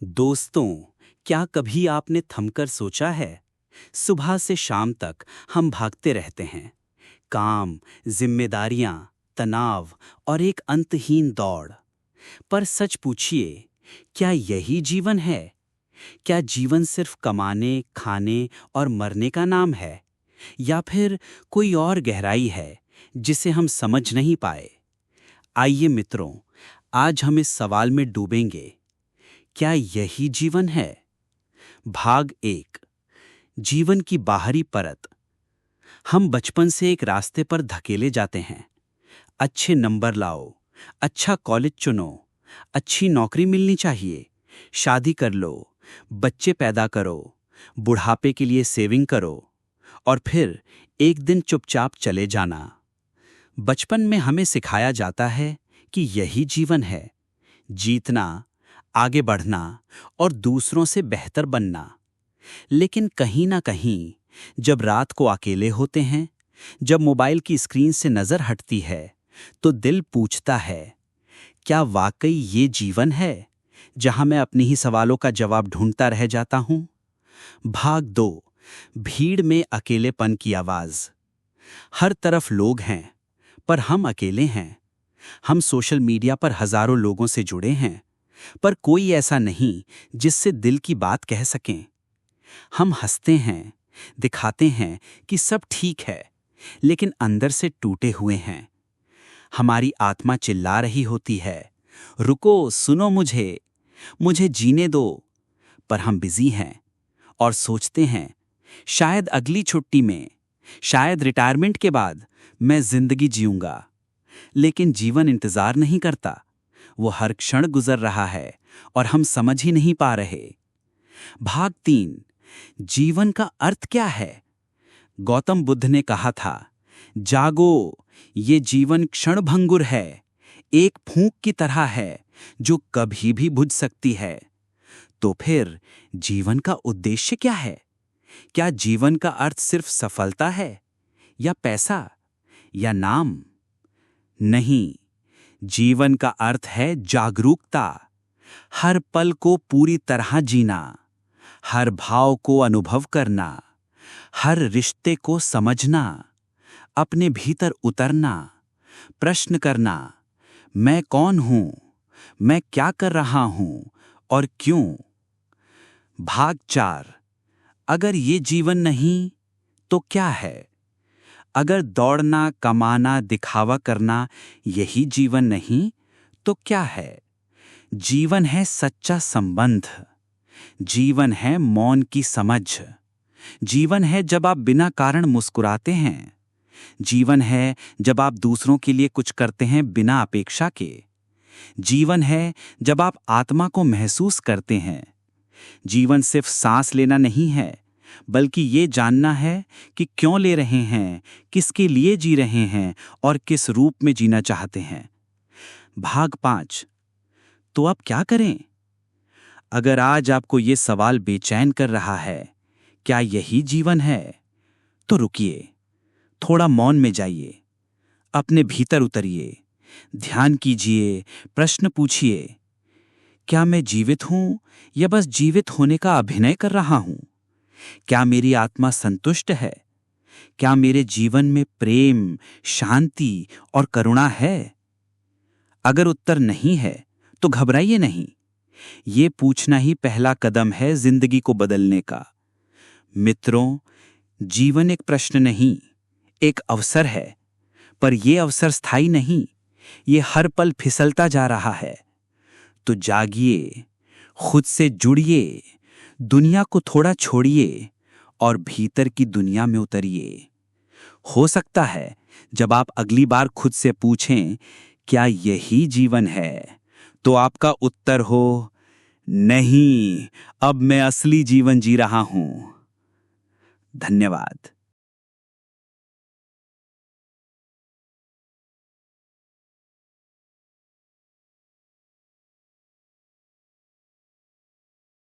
दोस्तों, क्या कभी आपने थमकर सोचा है? सुबह से शाम तक हम भागते रहते हैं। काम, जिम्मेदारियां, तनाव और एक अंतहीन दौड़। पर सच पूछिए, क्या यही जीवन है? क्या जीवन सिर्फ कमाने, खाने और मरने का नाम है? या फिर कोई और गहराई है जिसे हम समझ नहीं पाए? आइए मित्रों, आज हम इस सवाल में डूबेंगे। क्या यही जीवन है? भाग एक। जीवन की बाहरी परत। हम बचपन से एक रास्ते पर धकेले जाते हैं। अच्छे नंबर लाओ, अच्छा कॉलेज चुनो, अच्छी नौकरी मिलनी चाहिए, शादी कर लो, बच्चे पैदा करो, बुढ़ापे के लिए सेविंग करो और फिर एक दिन चुपचाप चले जाना। बचपन में हमें सिखाया जाता है कि यही जीवन है, जीतना, आगे बढ़ना और दूसरों से बेहतर बनना। लेकिन कहीं ना कहीं जब रात को अकेले होते हैं, जब मोबाइल की स्क्रीन से नजर हटती है, तो दिल पूछता है, क्या वाकई ये जीवन है जहां मैं अपनी ही सवालों का जवाब ढूंढता रह जाता हूं? भाग दो। भीड़ में अकेलेपन की आवाज। हर तरफ लोग हैं, पर हम अकेले हैं। हम सोशल मीडिया पर हजारों लोगों से जुड़े हैं, पर कोई ऐसा नहीं जिससे दिल की बात कह सकें। हम हंसते हैं, दिखाते हैं कि सब ठीक है, लेकिन अंदर से टूटे हुए हैं। हमारी आत्मा चिल्ला रही होती है, रुको, सुनो मुझे, मुझे जीने दो। पर हम बिजी हैं और सोचते हैं, शायद अगली छुट्टी में, शायद रिटायरमेंट के बाद मैं जिंदगी जीऊंगा। लेकिन जीवन इंतजार नहीं करता। वो हर क्षण गुजर रहा है और हम समझ ही नहीं पा रहे। भाग तीन। जीवन का अर्थ क्या है? गौतम बुद्ध ने कहा था, जागो, ये जीवन क्षणभंगुर है, एक फूंक की तरह है जो कभी भी बुझ सकती है। तो फिर जीवन का उद्देश्य क्या है? क्या जीवन का अर्थ सिर्फ सफलता है, या पैसा, या नाम? नहीं, जीवन का अर्थ है जागरूकता। हर पल को पूरी तरह जीना, हर भाव को अनुभव करना, हर रिश्ते को समझना, अपने भीतर उतरना, प्रश्न करना, मैं कौन हूं, मैं क्या कर रहा हूं और क्यों? भाग चार। अगर ये जीवन नहीं तो क्या है? अगर दौड़ना, कमाना, दिखावा करना यही जीवन नहीं तो क्या है? जीवन है सच्चा संबंध। जीवन है मौन की समझ। जीवन है जब आप बिना कारण मुस्कुराते हैं। जीवन है जब आप दूसरों के लिए कुछ करते हैं बिना अपेक्षा के। जीवन है जब आप आत्मा को महसूस करते हैं। जीवन सिर्फ सांस लेना नहीं है, बल्कि ये जानना है कि क्यों ले रहे हैं, किसके लिए जी रहे हैं और किस रूप में जीना चाहते हैं। भाग पांच। तो अब क्या करें? अगर आज आपको ये सवाल बेचैन कर रहा है, क्या यही जीवन है? तो रुकिए, थोड़ा मौन में जाइए, अपने भीतर उतरिए, ध्यान कीजिए, प्रश्न पूछिए, क्या मैं जीवित हूं या बस जीवित होने का अभिनय कर रहा हूं? क्या मेरी आत्मा संतुष्ट है? क्या मेरे जीवन में प्रेम, शांति और करुणा है? अगर उत्तर नहीं है, तो घबराइए नहीं। ये पूछना ही पहला कदम है जिंदगी को बदलने का। मित्रों, जीवन एक प्रश्न नहीं, एक अवसर है। पर यह अवसर स्थायी नहीं, ये हर पल फिसलता जा रहा है। तो जागिए, खुद से जुड़िए, दुनिया को थोड़ा छोड़िए और भीतर की दुनिया में उतरिए। हो सकता है जब आप अगली बार खुद से पूछें, क्या यही जीवन है, तो आपका उत्तर हो, नहीं, अब मैं असली जीवन जी रहा हूं। धन्यवाद।